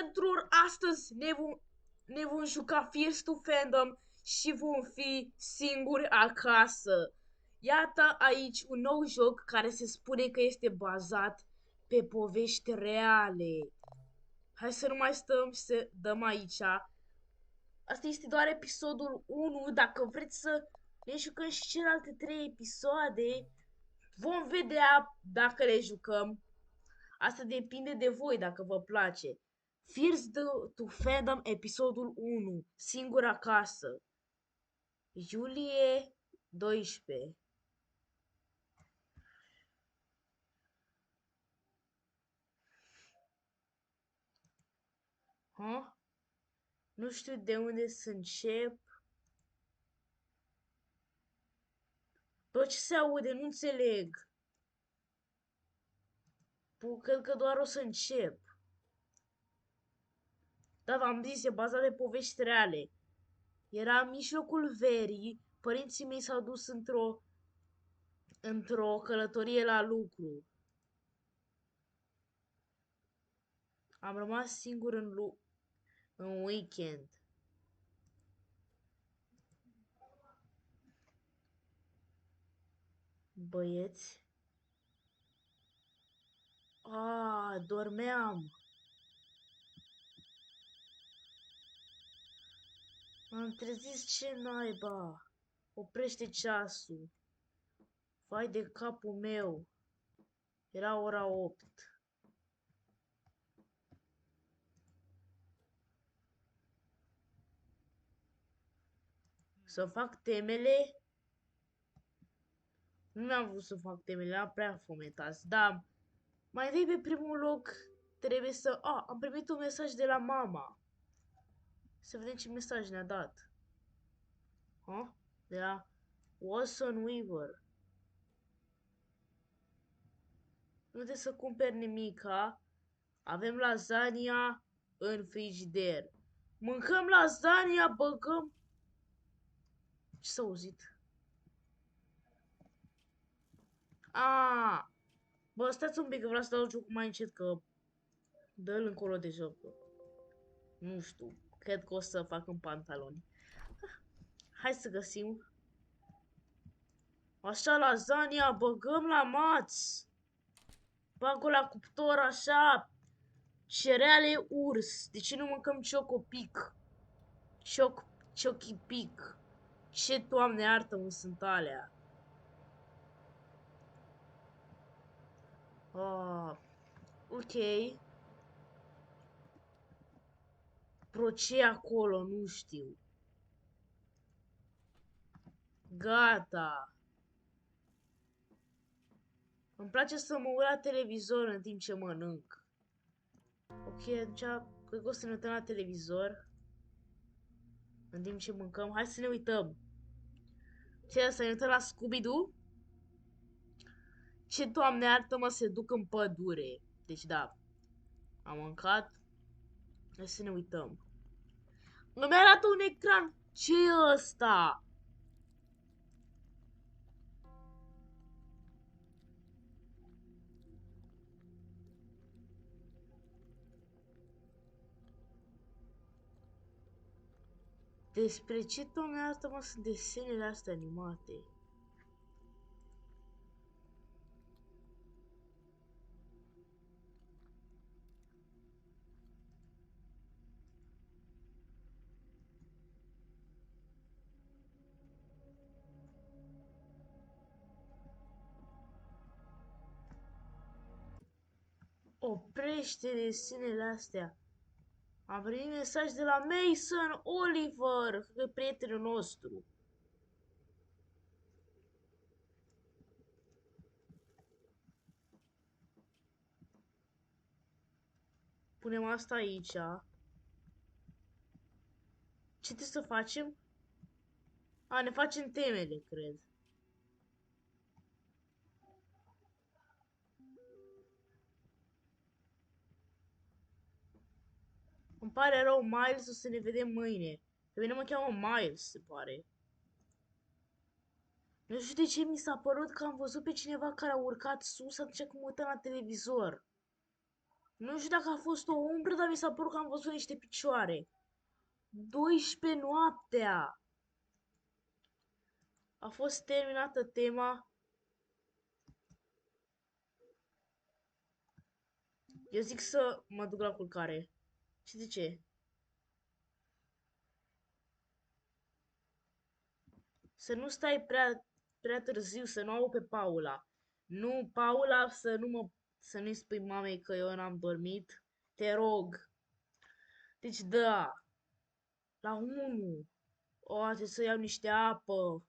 tuturor, astăzi ne vom juca Fears to Fandom și vom fi singuri acasă. Iată aici un nou joc care se spune că este bazat pe povești reale. Hai să nu mai stăm să dăm aici. Asta este doar episodul 1, dacă vreți să ne jucăm și celelalte 3 episoade, vom vedea dacă le jucăm. Asta depinde de voi dacă vă place. Fears to Fandom episodul 1, singur acasă. Iulie 12. Ha? Nu știu de unde să încep. Tot ce se aude, nu înțeleg. Cred că doar o să încep. Da, v-am zis, e bazat pe povești reale. Era în mijlocul verii, părinții mei s-au dus într-o călătorie la lucru. Am rămas singur în weekend. Băieți. Dormeam. M-am trezit, ce naiba. Oprește ceasul. Vai de capul meu. Era ora 8. Să fac temele? Nu mi-am vrut să fac temele, eram prea fomentați. Dar mai întâi pe primul loc trebuie să... am primit un mesaj de la mama. Să vedem ce mesaj ne-a dat. De la Watson Weaver. Nu trebuie să cumperi nimica. Avem lasagna în frigider. Mâncăm lasagna, băgăm... Ce s-a auzit? Bă, stați un pic că vreau să dau jocul mai încet, că dă-l încolo de joc. Nu știu, cred că o să fac în pantaloni. Hai să găsim. Așa, lasagna, băgăm la maț. Bag-o la cuptor, așa. Cereale urs. De ce nu mâncăm ciocopic? Ciochipic. Ce, Doamne, iartă-mă, sunt alea. Ok. Pro ce acolo, nu știu. Gata. Îmi place să mă uit la televizor în timp ce mănânc. Ok, atunci cred că o să ne uităm la televizor în timp ce mâncăm. Hai să ne uităm. Ce, să ne uităm la Scooby-Doo? Ce, Doamne, iartă-mă, se duc în pădure. Deci da, am mâncat. Hai să ne uităm. Îmi arată un ecran. Ce e ăsta? Despre ce, Doamne, iartă-mă, sunt desenele astea animate? Oprește desenele astea. Am primit mesaj de la Mason Oliver, că e prietenul nostru. Punem asta aici. Ce trebuie să facem? Ne facem temele, cred. Îmi pare rău, Miles, o să ne vedem mâine. Pe mine mă cheamă Miles, se pare. Nu știu de ce mi s-a părut că am văzut pe cineva care a urcat sus atunci când mă uitam la televizor. Nu știu dacă a fost o umbră, dar mi s-a părut că am văzut niște picioare. 12 noaptea. A fost terminată tema. Eu zic să mă duc la culcare. Ce zice? Să nu stai prea târziu, să nu au pe Paula. Nu, Paula, să nu-i spui mamei că eu n-am dormit. Te rog. Deci da, la 1. O, trebuie să iau niște apă.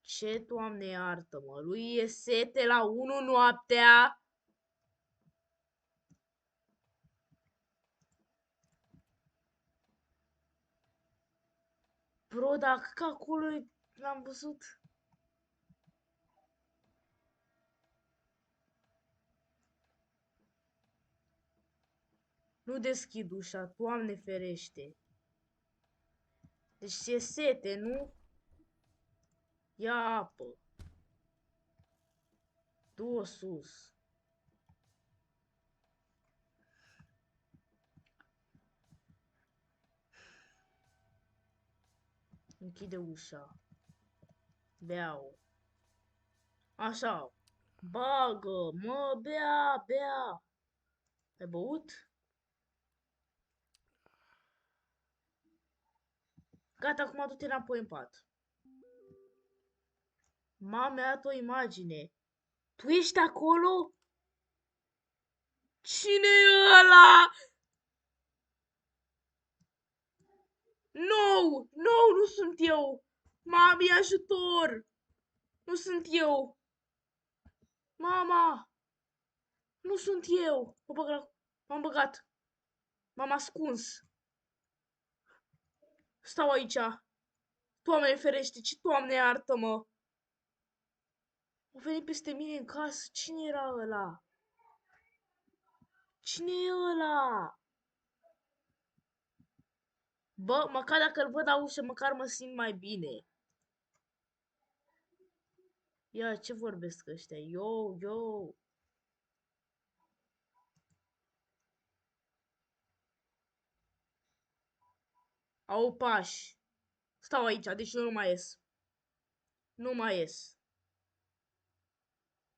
Ce, Doamne, iartă-mă, lui e sete la 1 noaptea. Bro, dacă că acolo l-am văzut. Nu deschid ușa, Doamne ferește. Deci e sete, nu? Ia apă. Du-o sus. Închide ușa. Beau. Așa. Bagă, mă, bea. Ai băut? Gata, acum du-te înapoi în pat. Mama, mi-a dat o imagine. Tu ești acolo? Cine e ăla? No, nu sunt eu. Mami, ajutor. Nu sunt eu. Mama, nu sunt eu. M-am băgat. M-am ascuns. Stau aici. Doamne ferește, ce Doamne iartă-mă. Au venit peste mine în casă. Cine era ăla? Cine e ăla? Bă, măcar dacă îl văd la ușă, măcar mă simt mai bine. Ia, ce vorbesc ăștia? Yo. Au pași. Stau aici, deci eu nu mai ies. Nu mai ies.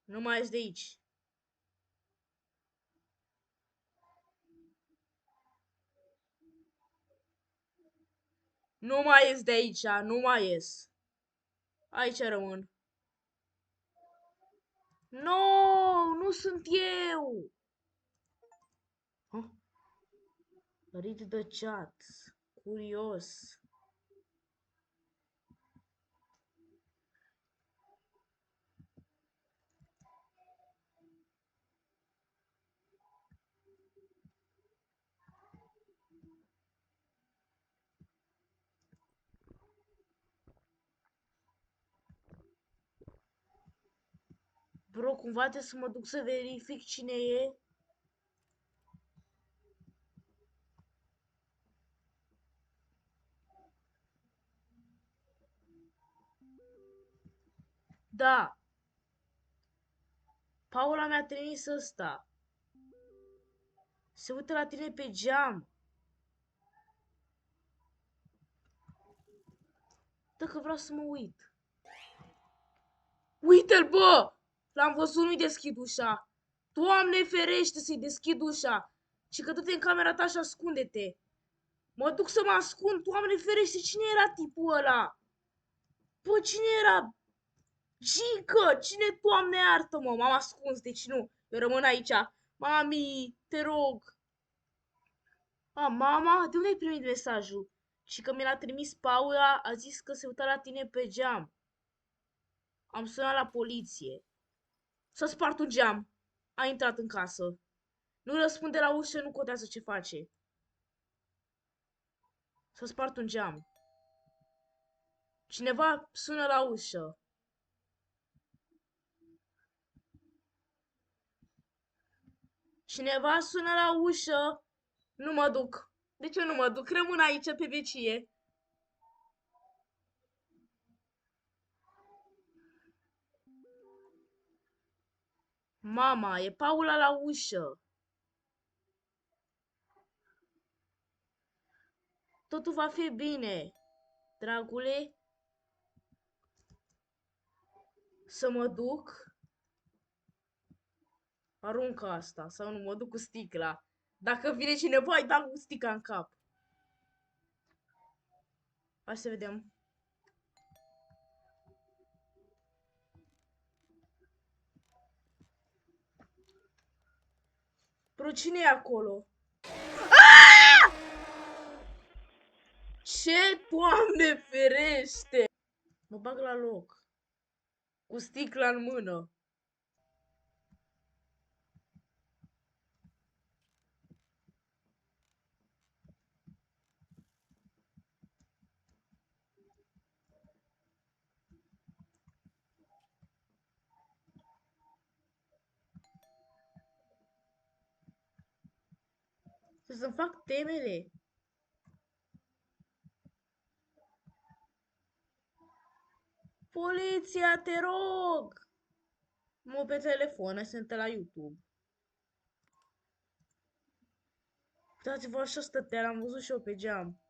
Nu mai ies de aici. Nu mai ies de aici, nu mai ies. Aici rămân. No, nu sunt eu. Huh? Read the chat. Curios. Bro, cumva trebuie să mă duc să verific cine e. Da. Paula mi-a trimis ăsta. Se uită la tine pe geam. Dacă vreau să mă uit. Uite-l, bă! L-am văzut, nu-i deschid ușa. Doamne ferește să-i deschid ușa. Și că du-te în camera ta și ascunde-te. Mă duc să mă ascund. Doamne ferește, cine era tipul ăla? Bă, cine era? Gică! Cine, Doamne iartă-mă? M-am ascuns, deci nu. Eu rămân aici. Mami, te rog. A, mama, de unde ai primit mesajul? Și că mi l-a trimis Paula, a zis că se uita la tine pe geam. Am sunat la poliție. S-a spart un geam. A intrat în casă. Nu răspunde la ușă, nu contează ce face. S-a spart un geam. Cineva sună la ușă. Cineva sună la ușă. Nu mă duc. De ce nu mă duc? Rămân aici pe vecie. Mama, e Paula la ușă. Totul va fi bine, dragule. Să mă duc. Arunc asta, sau nu, mă duc cu sticla. Dacă vine cineva, îi dau cu sticla în cap. Hai să vedem. Bro, cine e acolo? Aaaa! Ce, Doamne ferește! Mă bag la loc. Cu sticla în mână. Să-mi fac temele. Poliția, te rog! Mă pe telefon, sunt la YouTube. Uitați-vă, așa stătea, l-am văzut și eu pe geam.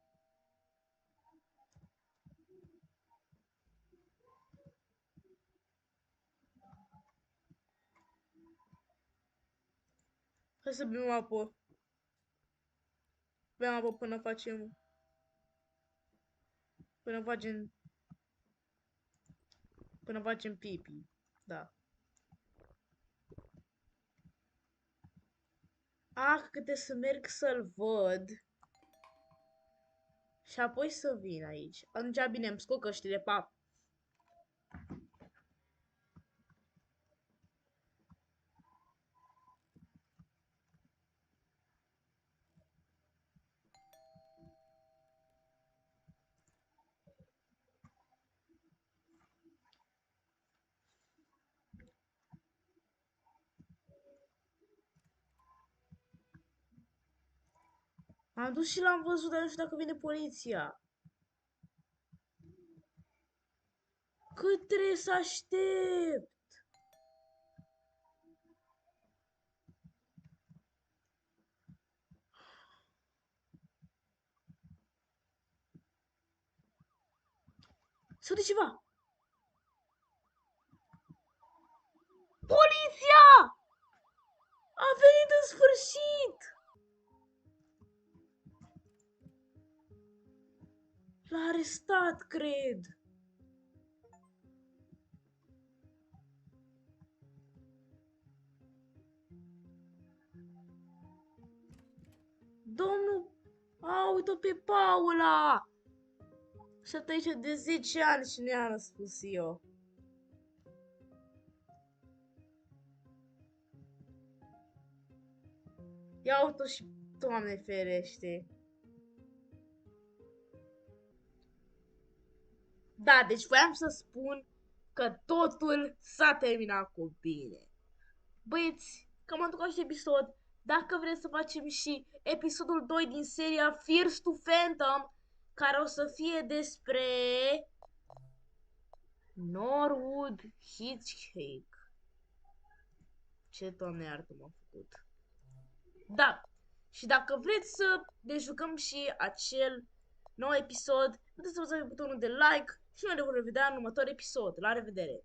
Hai să bem apă. Bem apă până facem... Până facem pipi. Da. Câte să merg să-l văd. Și apoi să vin aici. Atunci bine, îmi scot căștile, pa. M-am dus și l-am văzut, dar nu știu dacă vine poliția. Cât trebuie să aștept? S-a ceva. Poliția! A venit în sfârșit! L-a arestat, cred. Domnul... uite-o pe Paula! Și aici de 10 ani și ne-a răspuns eu. Ia uite și, Doamne ferește. Da, deci voiam să spun că totul s-a terminat cu bine. Băieți, cam am întâlnit episod. Dacă vreți să facem și episodul 2 din seria Fears to Phantom, care o să fie despre Norwood Hitchcock. Ce, Doamne iartă m-am făcut. Da, și dacă vreți să ne jucăm și acel nou episod, puteți să apăsați butonul de like și noi ne vom revedea în următorul episod. La revedere!